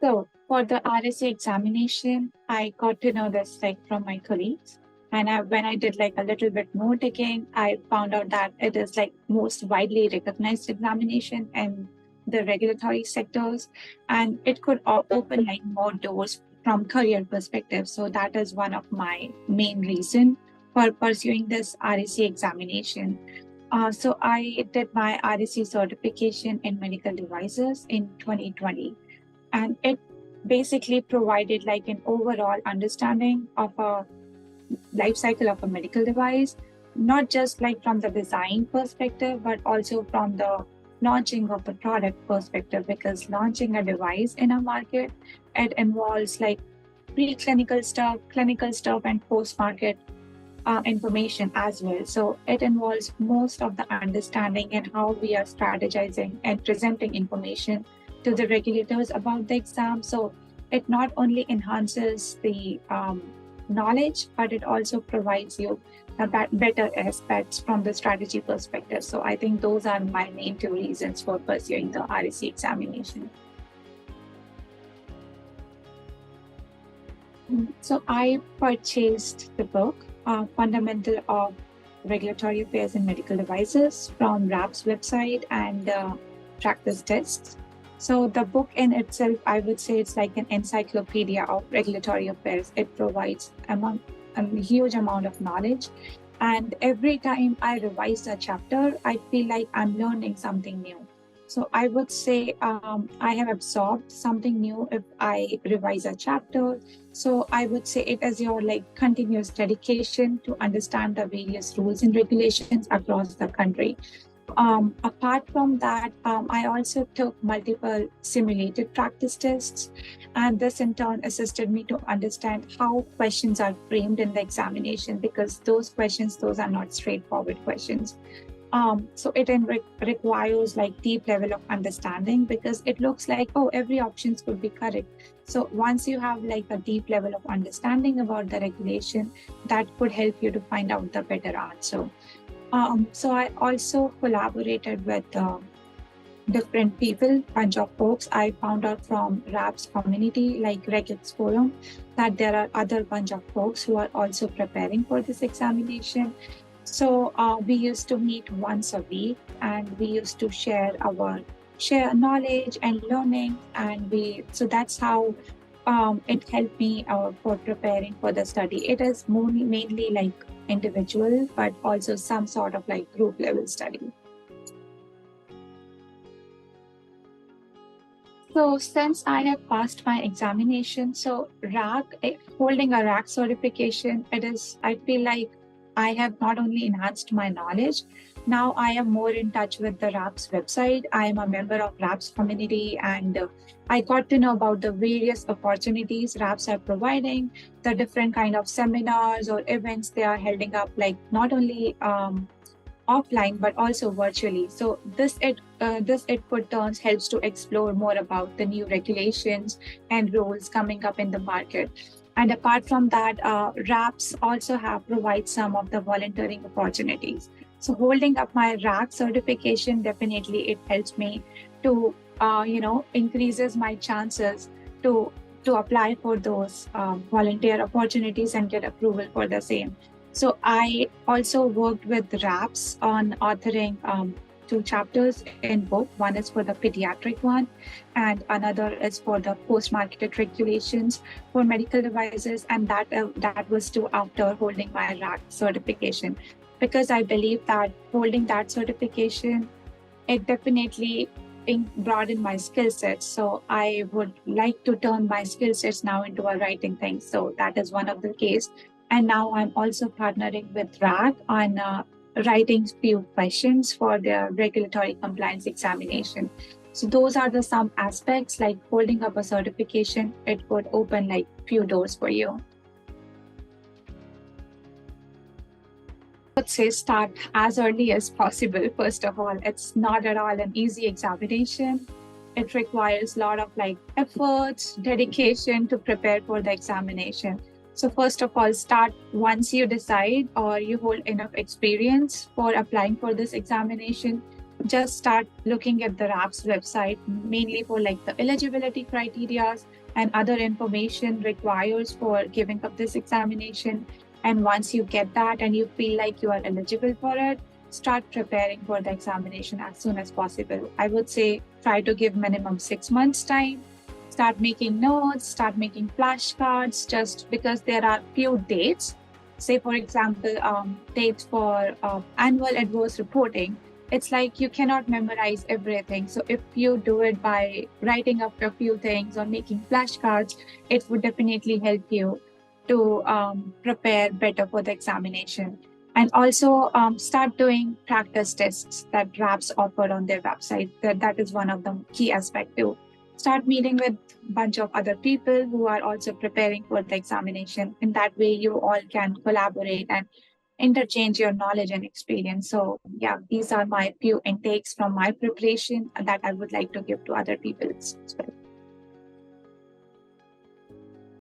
So for the RAC examination, I got to know this like from my colleagues. And when I did like a little bit more digging, I found out that it is like most widely recognized examination in the regulatory sectors, and it could open like more doors from career perspective. So that is one of my main reason for pursuing this RAC examination. So I did my RAC certification in medical devices in 2020, and it basically provided like an overall understanding of a life cycle of a medical device, not just like from the design perspective, but also from the launching of the product perspective, because launching a device in a market, it involves like preclinical stuff, clinical stuff, and post-market information as well. So it involves most of the understanding and how we are strategizing and presenting information to the regulators about the exam. So it not only enhances the knowledge, but it also provides you better aspects from the strategy perspective. So I think those are my main two reasons for pursuing the RAC examination. So I purchased the book, Fundamental of Regulatory Affairs in Medical Devices, from RAP's website and practice tests. So the book in itself, I would say it's like an encyclopedia of regulatory affairs. It provides a huge amount of knowledge. And every time I revise a chapter, I feel like I'm learning something new. So I would say I have absorbed something new if I revise a chapter. So I would say it is your like continuous dedication to understand the various rules and regulations across the country. Apart from that, I also took multiple simulated practice tests, and this in turn assisted me to understand how questions are framed in the examination, because those are not straightforward questions. So it requires like deep level of understanding, because it looks like, oh, every options could be correct. So once you have like a deep level of understanding about the regulation, that could help you to find out the better answer. So I also collaborated with different people, bunch of folks. I found out from RAP's community, like Regex Forum, that there are other bunch of folks who are also preparing for this examination. So we used to meet once a week, and we used to share knowledge and learning, and so that's how it helped me for preparing for the study. It is mainly like individual, but also some sort of like group level study. So since I have passed my examination, so holding a RAC certification, I feel like I have not only enhanced my knowledge, now I am more in touch with the RAP's website. I am a member of RAP's community, and I got to know about the various opportunities RAPs are providing, the different kind of seminars or events they are holding up, like not only offline but also virtually. So this It turns helps to explore more about the new regulations and rules coming up in the market. And apart from that, RAPs also provide some of the volunteering opportunities. So holding up my RAC certification, definitely it helps me to increases my chances to apply for those volunteer opportunities and get approval for the same. So I also worked with RAPs on authoring two chapters in book. One is for the pediatric one, and another is for the post-marketed regulations for medical devices. And that was too after holding my RAC certification, because I believe that holding that certification, it definitely broaden my skill sets. So I would like to turn my skill sets now into a writing thing. So that is one of the case. And now I'm also partnering with RAC on writing few questions for the regulatory compliance examination. So those are some aspects, like holding up a certification, it would open like few doors for you. I would say start as early as possible. First of all, it's not at all an easy examination. It requires a lot of like efforts, dedication to prepare for the examination. So first of all, start once you decide or you hold enough experience for applying for this examination. just start looking at the RAP's website, mainly for like the eligibility criteria and other information requires for giving up this examination. And once you get that and you feel like you are eligible for it, start preparing for the examination as soon as possible. I would say try to give minimum 6 months time. Start making notes, start making flashcards, just because there are few dates. Say, for example, dates for annual adverse reporting. It's like you cannot memorize everything. So if you do it by writing up a few things or making flashcards, it would definitely help you to prepare better for the examination. And also start doing practice tests that RAPs offer on their website. That is one of the key aspects too. Start meeting with a bunch of other people who are also preparing for the examination. In that way, you all can collaborate and interchange your knowledge and experience. So, yeah, these are my few intakes from my preparation that I would like to give to other people as well.